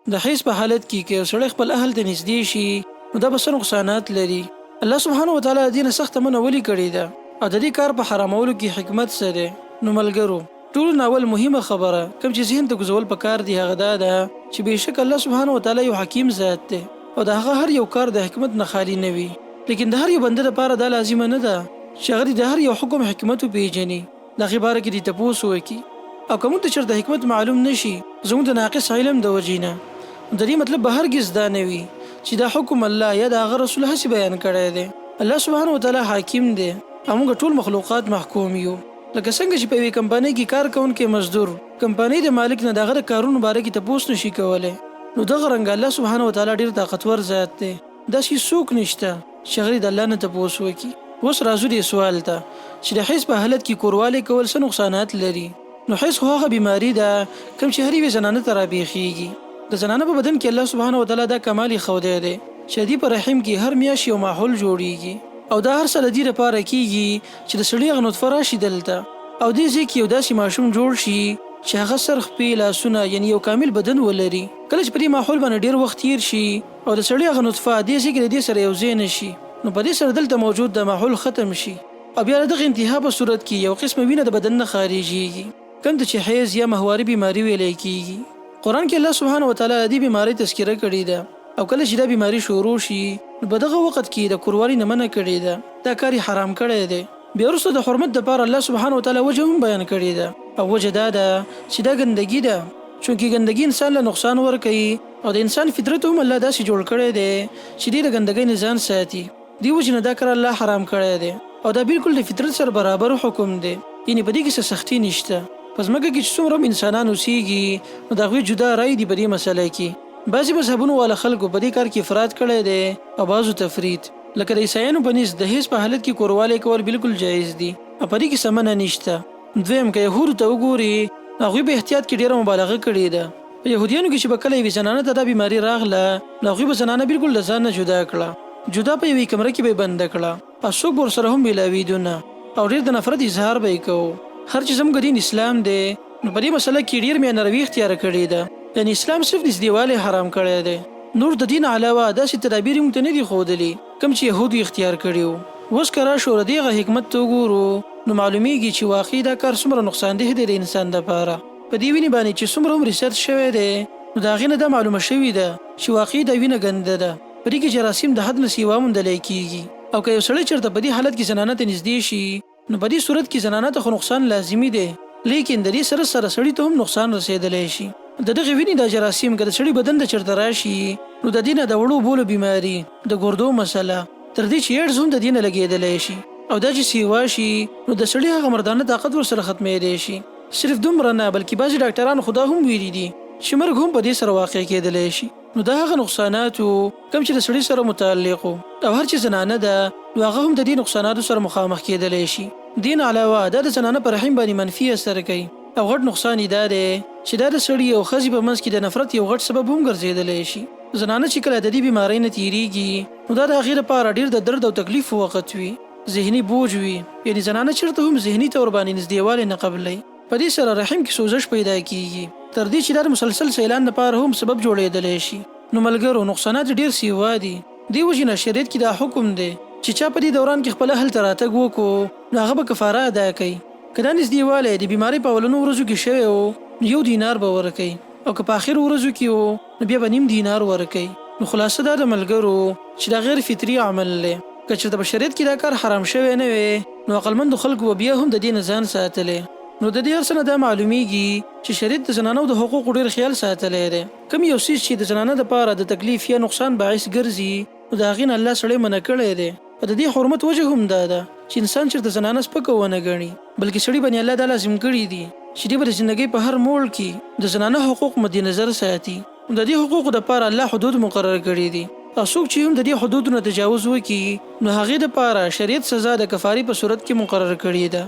د حیض په حالت کې که سړی خپل اهل ته نږدې شي نو دا به څه نقصانات لري. الله سبحانه وتعالی د دې نه سخته منع ولې کړې ده او د دې کار په حرامولو کې حکمت څه دی؟ نو ملګرو ټولو نه اول مهمه خبره کوم چې ذهن ته ګرځول پکار دی هغه دا ده چې بېشک الله سبحانه وتعالی یو حکیم ذات دی او د هغه هر یو کار د حکمت نه خالي نه وي. لیکن د هر یو بنده لپاره دا لازمه نه ده چې هغه د هر یو حکم حکمت وپېژني، د هغې باره کې دې تپوس وکړي او که موږ ته چېرته حکمت معلوم نه شي زموږ د ناقص علم د وجې نه، د دې مطلب به هرګز دا نه وي چې دا حکم الله یا د هغه رسول هسې بیان کړی دی. الله سبحانه وتعالی حاکم دی او موږ ټول مخلوقات محکوم یو. لکه څنګه چې په یوې کمپنۍ کې کار کوونکی مزدور کمپنۍ د مالک نه د هغه د کارونو باره کې تپوس نشي کولی، نو دغه رنګه الله سبحانه وتعالی ډېر طاقتور ذات دی، داسې څوک نشته چې هغه د الله نه تپوس وکړي. اوس راځو دې سوال ته چې د حیض په حالت کې کوروالی کول څه نقصانات لري؟ نو حیض خو هغه بیماري ده کوم چې هر یوې زنانه ته رابېخېږي. د زنانه په بدن کې الله سبحانه وتعالی دا کمال ښودی دی چې د دې په رحم کې هر میاشت یو ماحول جوړیږي او دا هر څه د دې لپاره کېږي چې د سړي هغه نطفه راشي دلته او دې ځای کې یو داسې ماشوم جوړ شي چې هغه سر خپې لاسونه یعنی یو کامل بدن ولري. کله چې په دې ماحول باندې ډېر وخت تیر شي او د سړي هغه نطفه دې ځای کې د دې سره یو ځای نه شي نو په دې سره دلته موجود د ماحول ختم شي او بیا د دغه انتها په صورت کې یو قسمه وینه د بدن نه خارجېږي کوم ته چې حیض یا ماهواري بیماري ویلی کېږي. قرآن کې الله سبحانه وتعالی د دې بیمارۍ تذکره کړې ده او کله چې دا بیماري شروع شي نو په دغه وخت کې د کوروالي نه منع کړې ده، دا کار یې حرام کړی دی. بیا وروسته د حرمت دپاره الله سبحانه وتعالی وجه هم بیان کړې ده او وجه دا ده چې دا ګندګي ده، چونکې ګندګي انسان له نقصان ورکوي او د انسان فطرت هم الله داسې جوړ کړی دی چې دې د ګندګۍ نه ځان ساتي. دې وجې نه دا کار الله حرام کړی دی او دا بالکل د فطرت سره برابر حکم دی، یعنې په دې کې څه سختي نشته. په ځمکه کې چې څومره هم انسانان اوسېږي نو د هغوی جدا رای دي په دې مسله کې. بعضې مذهبونو والا خلکو په دې کار کې افراط کړی دی او بعضو تفرید، لکه د عیسایانو په نزد د حیض په حالت کې کوروالی کول بالکل جایز دي او په دې کې څه منع نشته. دویم که یهودو ته وګوري نو هغوی په احتیاط کې ډېره مبالغه کړې ده. په یهودیانو کې چې به کله یوې زنانه ته دا بیماري راغله نو هغوی به زنانه بالکل له ځان نه جدا کړه، جدا په یوې کمره کې به یې بنده کړه او څوک به ورسره هم بېلاوېدو نه او ډېر د نفرت اظهار به یې کوو. هر چې زموږ دین اسلام دی نو په دې مسله کې ډېر میانروي اختیاره کړې ده، یعنې اسلام صرف نږدېوالی حرام کړی دی، نور د دین علاوه داسې تدابیر موږ ته نه دي ښودلي کوم چې یهودو اختیار کړي وو. اوس که راشو د دغه حکمت ته وګورو نو معلومیږي چې واقعي دا کار څومره نقصاندeh دی د انسان دپاره. په دې وینې باندې چې څومره هم ریسرچ شوی دی نو د هغې نه دا معلومه شوې ده چې واقعي دا وینه ګنده ده، په دې کې جراثیم د حد نه سیوا موندلی کېږي او که یو سړی چېرته په دې حالت کې زنانه ته نږدې شي نو په دې صورت کې زنانه ته خو نقصان لازمي دی، لیکن د دې سره سره سړي ته هم نقصان رسېدلی شي. د دغه وینې دا جراثیم که د سړي بدن ته چېرته راشي نو د دې نه د وړو بولو بیماري، د ګردو مسله، تر دې چې ایډز هم د دې نه لګېدلی شي او دا چې سیوا شي نو د سړي هغه مردانه طاقت ورسره ختمېدی شي. صرف دومره نه بلکې بعضې ډاکټران خو دا هم ویلي دي چې مرګ هم په دې سره واقع کېدلی شي. نو دا هغه نقصاناتو کوم چې د سړي سره متعلق او هر چې زنانه ده نو هغه هم د دې نقصاناتو سره مخامخ کېدلی شي. دین علاوه دا د زنانه په رحم باندې منفي اثر کوي او غټ نقصان یې دا دی چې دا د سړي او ښځې په منځ کې د نفرت یو غټ سبب هم ګرځېدلی شي. زنانه چې کله د دې بیمارۍ نه تېرېږي نو دا د هغې لپاره ډېر د درد او تکلیف وخت وي، ذهني بوج وي، یعنې زنانه چېرته هم ذهني طور باندې نږدېوالی نه قبلوي. په دې سره رحم کې سوزش پیدا کېږي تر دې چې دا د مسلسل سیلان لپاره هم سبب جوړېدلی شي. نو ملګرو نقصانات ډېر سیوا دي، دې وجې نه شریعت کې دا حکم دی چې چا په دې دوران کې خپل اهل ته راتګ وکړو نو هغه به کفاره ادا کوي. که دا نږدېوالی د بیمارۍ په اولنو ورځو کې شوی و نو 1 دینار به ورکوي او که په آخرو ورځو کې و نو بیا به 0.5 دینار ورکوي. نو خلاصه دا د ملګرو چې دا غیر فطري عمل دی، که چېرته په شریعت کې دا کار حرام شوی نه وی نو عقلمندو خلکو به بیا هم د دې نه ځان ساتلی. نو د دې هر څه نه دا معلومیږي چې شریعت د زنانو د حقوقو ډېر خیال ساتلی دی. کوم یو څیز چې د زنانه دپاره د تکلیف یا نقصان باعث ګرځي نو د هغې نه الله سړی منع کړی دی. او د دې حرمت وجه هم دا ده چې انسان چېرته زنانه سپکه ونه ګڼي بلکې سړي باندې الله دا لازم کړي دي چې دې به د زندګۍ په هر موړ کې د زنانه حقوق مد نظر ساتي. د دې حقوقو دپاره الله حدود مقرر کړي دي او څوک چې هم د دې حدودو نه تجاوز وکړي نو هغې دپاره شریعت سزا د کفارې په صورت کې مقرر کړې ده.